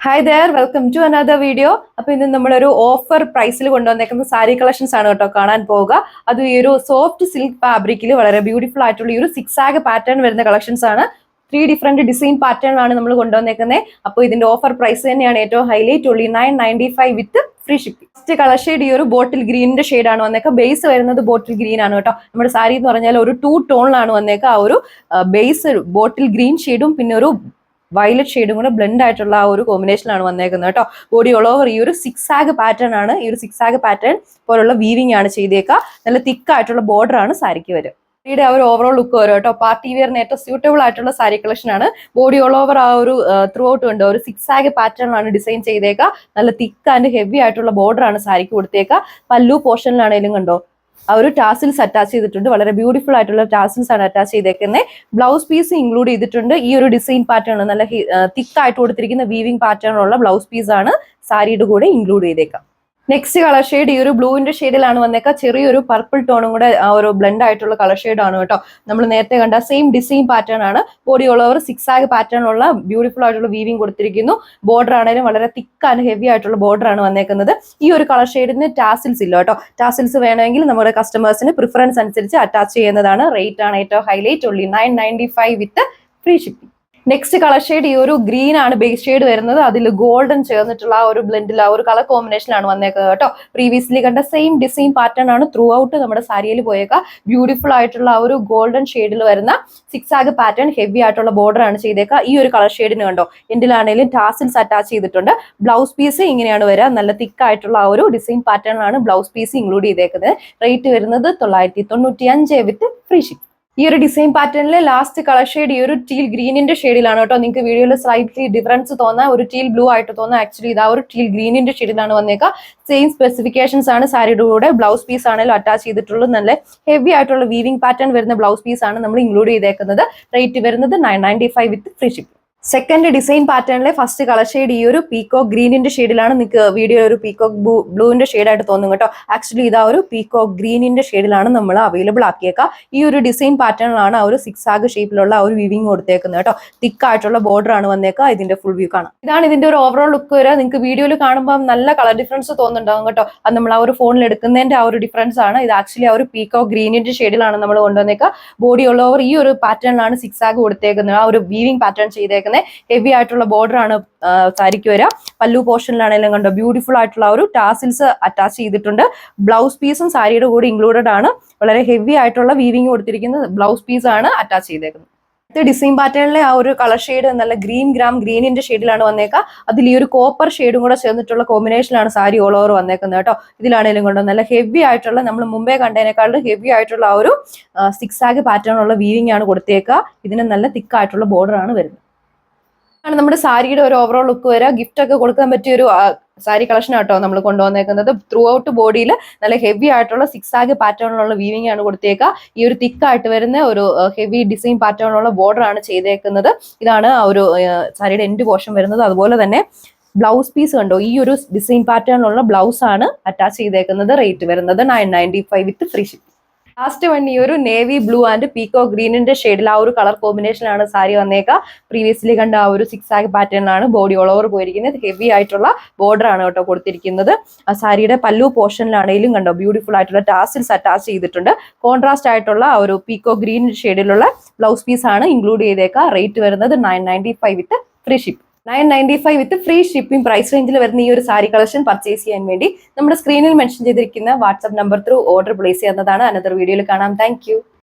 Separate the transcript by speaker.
Speaker 1: Hi there, welcome to another video. അപ്പൊ ഇന്ന് നമ്മളൊരു ഓഫർ പ്രൈസിൽ കൊണ്ടുവന്നേക്കുന്ന സാരി കളക്ഷൻസ് ആണ് കേട്ടോ കാണാൻ പോവുക. അത് ഈ ഒരു സോഫ്റ്റ് സിൽക്ക് ഫാബ്രിക്കിൽ വളരെ ബ്യൂട്ടിഫുൾ ആയിട്ടുള്ള ഈ ഒരു സിക്സ് ആഗ് പാറ്റേൺ വരുന്ന കളക്ഷൻസ് ആണ്. 3 ഡിഫറെന്റ് ഡിസൈൻ പാറ്റേണിലാണ് നമ്മൾ കൊണ്ടുവന്നേക്കുന്നത്. അപ്പോൾ ഇതിന്റെ ഓഫർ പ്രൈസ് തന്നെയാണ് ഏറ്റവും ഹൈലൈറ്റ്, ഉള്ളി 995 with free shipping. First colour shade ഈ ഒരു ബോട്ടിൽ ഗ്രീനിന്റെ ഷെയ്ഡാണ് വന്നേക്കുക. ബേസ് വരുന്നത് ബോട്ടിൽ ഗ്രീൻ ആണ് കേട്ടോ. നമ്മുടെ സാരി എന്ന് പറഞ്ഞാൽ ഒരു 2 ടോണിലാണ് വന്നേക്കുക. ആ ഒരു ബേസ് ബോട്ടിൽ ഗ്രീൻ ഷെയ്ഡും പിന്നെ ഒരു വയലറ്റ് ഷെയ്ഡും കൂടെ ബ്ലെൻഡ് ആയിട്ടുള്ള ആ ഒരു കോമ്പിനേഷനാണ് വന്നേക്കുന്നത് കേട്ടോ. ബോഡി ഓൾ ഓവർ ഈ ഒരു സിക്സ് ആഗ് പാറ്റേൺ ആണ്. ഈ ഒരു സിക്സ് ആഗ് പാറ്റേൺ പോലുള്ള വീവിംഗ് ആണ് ചെയ്തേക്കുക. നല്ല തിക്ക് ആയിട്ടുള്ള ബോർഡർ ആണ് സാരിക്ക് വരും. സാരിയുടെ ആ ഒരു ഓവറോൾ ലുക്ക് വരും കേട്ടോ. പാർട്ടി വെയറിന് ഏറ്റവും സ്യൂട്ടബിൾ ആയിട്ടുള്ള സാരി കളക്ഷൻ ആണ്. ബോഡി ഓൾ ഓവർ ആ ഒരു ത്രൂ ഔട്ട് ഉണ്ട് ഒരു സിക്സ് ആഗ് പാറ്റേണിലാണ് ഡിസൈൻ ചെയ്തേക്കുക. നല്ല തിക്ക് ആൻഡ് ഹെവി ആയിട്ടുള്ള ബോർഡർ ആണ് സാരിക്ക് കൊടുത്തേക്കുക. പല്ലു പോർഷനിലാണേലും കണ്ടോ ആ ഒരു ടാസിൽസ് അറ്റാച്ച് ചെയ്തിട്ടുണ്ട്. വളരെ ബ്യൂട്ടിഫുൾ ആയിട്ടുള്ള ടാസിൽസ് ആണ് അറ്റാച്ച് ചെയ്തേക്കുന്നത്. ബ്ലൗസ് പീസ് ഇൻക്ലൂഡ് ചെയ്തിട്ടുണ്ട്. ഈ ഒരു ഡിസൈൻ പാറ്റേൺ നല്ല തിക്ക് ആയിട്ട് കൊടുത്തിരിക്കുന്ന വീവിംഗ് പാറ്റേണുള്ള ബ്ലൗസ് പീസ് ആണ് സാരിയുടെ കൂടെ ഇൻക്ലൂഡ് ചെയ്തേക്കാം. നെക്സ്റ്റ് കളർ ഷെയ്ഡ് ഈ ഒരു ബ്ലൂവിന്റെ ഷെയ്ഡിലാണ് വന്നേക്കുക. ചെറിയൊരു പർപ്പിൾ ടോണും കൂടെ ആ ഒരു ബ്ലെൻഡ് ആയിട്ടുള്ള കളർ ഷെയ്ഡ് ആണ് കേട്ടോ. നമ്മൾ നേരത്തെ കണ്ട സെയിം ഡിസൈൻ പാറ്റേൺ ആണ്. ബോഡി ഓൾ ഓവർ സിക്സ് ആഗ് പാറ്റേൺ ഉള്ള ബ്യൂട്ടിഫുൾ ആയിട്ടുള്ള വീവിംഗ് കൊടുത്തിരിക്കുന്നു. ബോർഡർ ആണെങ്കിലും വളരെ തിക്ക് ആൻഡ് ഹെവി ആയിട്ടുള്ള ബോർഡർ ആണ് വന്നേക്കുന്നത്. ഈ ഒരു കളർ ഷെയ്ഡിന് ടാസിൽസ് ഇല്ല കേട്ടോ. ടാസിൽസ് വേണമെങ്കിൽ നമ്മുടെ കസ്റ്റമേഴ്സിന് പ്രിഫറൻസ് അനുസരിച്ച് അറ്റാച്ച് ചെയ്യുന്നതാണ്. റേറ്റ് ആണ് ഏറ്റവും ഹൈലൈറ്റ്, ഉള്ളി 995 with free shipping. Next colour shade ഈ ഒരു ഗ്രീൻ ആണ് ബേസ് ഷെയ്ഡ് വരുന്നത്. അതിൽ ഗോൾഡൻ ചേർന്നിട്ടുള്ള ആ ഒരു ബ്ലെൻഡിൽ ആ ഒരു കളർ കോമ്പിനേഷനാണ് വന്നേക്കുന്നത് കേട്ടോ. പ്രീവിയസ്ലി കണ്ട സെയിം ഡിസൈൻ പാറ്റേൺ ആണ് ത്രൂ ഔട്ട് നമ്മുടെ സാരിയിൽ പോയേക്കുക. ബ്യൂട്ടിഫുൾ ആയിട്ടുള്ള ആ ഒരു ഗോൾഡൻ ഷെയ്ഡിൽ വരുന്ന സിക്സ് ആഗ് പാറ്റേൺ ഹെവി ആയിട്ടുള്ള ബോർഡർ ആണ് ചെയ്തേക്കുക. ഈ ഒരു കളർ ഷെയ്ഡിന് കണ്ടോ എന്തിലാണെങ്കിലും ടാസിൽസ് അറ്റാച്ച് ചെയ്തിട്ടുണ്ട്. ബ്ലൗസ് പീസ് ഇങ്ങനെയാണ് വരിക. നല്ല തിക്ക് ആയിട്ടുള്ള ആ ഒരു ഡിസൈൻ പാറ്റേൺ ആണ് ബ്ലൗസ് പീസ് ഇൻക്ലൂഡ് ചെയ്തേക്കുന്നത്. റേറ്റ് വരുന്നത് 995 വിത്ത് ഫ്രീ ഷിപ്പിംഗ്. ഈ ഒരു ഡിസൈൻ പാറ്റേണിലെ ലാസ്റ്റ് കളർ ഷെയ്ഡ് ഈ ഒരു ടീൽ ഗ്രീനിന്റെ ഷെയ്ഡിലാണ് കേട്ടോ. നിങ്ങൾക്ക് വീഡിയോയിൽ സ്ലൈറ്റ്ലി ഡിഫറൻസ് തോന്നാം, ഒരു ടീൽ ബ്ലൂ ആയിട്ട് തോന്നാം. ആക്ച്വലി ഇതാ ഒരു ടീൽ ഗ്രീനിന്റെ ഷെയ്ഡിലാണ് വന്നേക്കുക. സെയിം സ്പെസിഫിക്കേഷൻസ് ആണ് സാരിയുടെ കൂടെ. ബ്ലൗസ് പീസ് ആണെങ്കിലും അറ്റാച്ച് ചെയ്തിട്ടുള്ളത് നല്ല ഹെവി ആയിട്ടുള്ള വീവിംഗ് പാറ്റേൺ വരുന്ന ബ്ലൗസ് പീസ് ആണ് നമ്മൾ ഇൻക്ലൂഡ് ചെയ്തേക്കുന്നത്. റേറ്റ് വരുന്നത് 995 with free shipping. Second design പാറ്റേണിലെ ഫസ്റ്റ് കളർ ഷെയ്ഡ് ഈ ഒരു പീകോക്ക് ഗ്രീനിന്റെ ഷെയ്ഡിലാണ്. നിങ്ങൾക്ക് വീഡിയോ ഒരു പീകോക്ക് ബ്ലൂവിന്റെ ഷെയ്ഡായിട്ട് തോന്നും കേട്ടോ. ആക്ച്വലി ഇതാ ഒരു പീകോക്ക് ഗ്രീനിന്റെ ഷെയ്ഡിലാണ് നമ്മൾ അവൈലബിൾ ആക്കിയേക്കുക. ഈ ഒരു ഡിസൈൻ പാറ്റേണിലാണ് ആ ഒരു സിക്സ് ആഗ് ഷേപ്പിലുള്ള ആ ഒരു വിവിങ് കൊടുത്തേക്കുന്നത് കേട്ടോ. തിക്ക് ആയിട്ടുള്ള ബോർഡർ ആണ് വന്നേക്കുക. ഇതിന്റെ ഫുൾ വ്യൂ കാണാം. ഇതാണ് ഇതിന്റെ ഒരു ഓവറോൾ ലുക്ക് വരിക. നിങ്ങൾക്ക് വീഡിയോയിൽ കാണുമ്പോൾ നല്ല കളർ ഡിഫറൻസ് തോന്നുന്നുണ്ടാവും കേട്ടോ. അത് നമ്മൾ ആ ഒരു ഫോണിൽ എടുക്കുന്നതിന്റെ ആ ഒരു ഡിഫറൻസ് ആണ്. ഇത് ആക്ച്വലി ആ ഒരു പീകോക്ക് ഗ്രീനിന്റെ ഷെയ്ഡിലാണ് നമ്മൾ കൊണ്ടുവന്നേക്കുക. ബോഡി ഓൾ ഓവർ ഈ ഒരു പാറ്റേണിലാണ് സിക്സ് ആഗ് കൊടുത്തേക്കുന്നത്. ആ ഒരു വീവിങ് പാറ്റേൺ ചെയ്തേക്കുന്നത്. ഹെവി ആയിട്ടുള്ള ബോർഡർ ആണ് സാരിക്ക് വരിക. പല്ലു പോർഷനിലാണെങ്കിലും കണ്ടോ ബ്യൂട്ടിഫുൾ ആയിട്ടുള്ള ഒരു ടാസിൽസ് അറ്റാച്ച് ചെയ്തിട്ടുണ്ട്. ബ്ലൗസ് പീസും സാരിയുടെ കൂടെ ഇൻക്ലൂഡഡ് ആണ്. വളരെ ഹെവി ആയിട്ടുള്ള വീവിങ് കൊടുത്തിരിക്കുന്ന ബ്ലൗസ് പീസ് ആണ് അറ്റാച്ച് ചെയ്തേക്കുന്നത്. ഡിസൈൻ പാറ്റേണിലെ ആ ഒരു കളർ ഷെയ്ഡ് നല്ല ഗ്രീനിന്റെ ഷെയ്ഡിലാണ് വന്നേക്കുക. അതിൽ ഈ ഒരു കോപ്പർ ഷെയ്ഡും കൂടെ ചേർന്നിട്ടുള്ള കോമ്പിനേഷനിലാണ് സാരി ഓൾ ഓവർ വന്നേക്കുന്നത് കേട്ടോ. ഇതിലാണെങ്കിലും കൊണ്ട് നല്ല ഹെവി ആയിട്ടുള്ള നമ്മൾ മുമ്പേ കണ്ടതിനേക്കാളും ഹെവി ആയിട്ടുള്ള ആ ഒരു സിക്സ് ആഗ് പാറ്റേൺ ഉള്ള വീവിംഗ് ആണ് കൊടുത്തേക്കുക. ഇതിന് നല്ല തിക്ക് ആയിട്ടുള്ള ബോർഡർ ആണ് വരുന്നത്. ആണ് നമ്മുടെ സാരിയുടെ ഒരു ഓവറോൾ ലുക്ക് വരിക. ഗിഫ്റ്റ് ഒക്കെ കൊടുക്കാൻ പറ്റിയ ഒരു സാരി കളക്ഷൻ ആട്ടോ നമ്മൾ കൊണ്ടുവന്നേക്കുന്നത്. ത്രൂ ഔട്ട് ബോഡിയിൽ നല്ല ഹെവി ആയിട്ടുള്ള സിക്സ് ആഗ് പാറ്റേണിലുള്ള വീവിംഗ് ആണ് കൊടുത്തേക്കുക. ഈ ഒരു തിക്കായിട്ട് വരുന്ന ഒരു ഹെവി ഡിസൈൻ പാറ്റേണിലുള്ള ബോർഡർ ആണ് ചെയ്തേക്കുന്നത്. ഇതാണ് ആ ഒരു സാരിയുടെ എൻഡ് പോർഷൻ വരുന്നത്. അതുപോലെ തന്നെ ബ്ലൗസ് പീസ് കണ്ടോ ഈ ഒരു ഡിസൈൻ പാറ്റേണിലുള്ള ബ്ലൗസ് ആണ് അറ്റാച്ച് ചെയ്തേക്കുന്നത്. റേറ്റ് വരുന്നത് 995 with free shipping. Last one ഈ ഒരു നേവി ബ്ലൂ ആൻഡ് പീകോ ഗ്രീനിന്റെ ഷെയ്ഡിൽ ആ ഒരു കളർ കോമ്പിനേഷനാണ് സാരി വന്നേക്കുക. പ്രീവിയസ്ലി കണ്ട ആ ഒരു സിക്സ് ആഗ് പാറ്റേണിലാണ് ബോഡി ഓൾ ഓവർ പോയിരിക്കുന്നത്. ഹെവി ആയിട്ടുള്ള ബോർഡർ ആണ് കേട്ടോ കൊടുത്തിരിക്കുന്നത്. ആ സാരിയുടെ പല്ലു പോർഷനിലാണെങ്കിലും കണ്ടോ ബ്യൂട്ടിഫുൾ ആയിട്ടുള്ള ടാസിൽസ് അറ്റാച്ച് ചെയ്തിട്ടുണ്ട്. കോൺട്രാസ്റ്റ് ആയിട്ടുള്ള ആ ഒരു പീകോ ഗ്രീൻ ഷെയ്ഡിലുള്ള ബ്ലൗസ് പീസ് ആണ് ഇൻക്ലൂഡ് ചെയ്തേക്കുക. റേറ്റ് വരുന്നത് 995 with free ship. 995 with free shipping price റേഞ്ചിൽ വരുന്ന ഈ ഒരു സാരി കളക്ഷൻ പർച്ചേസ് ചെയ്യാൻ വേണ്ടി നമ്മുടെ സ്ക്രീനിൽ മെൻഷൻ ചെയ്തിരിക്കുന്ന WhatsApp number through order place ചെയ്യുന്നതാണ്. അനദർ വീഡിയോയിൽ കാണാം. താങ്ക്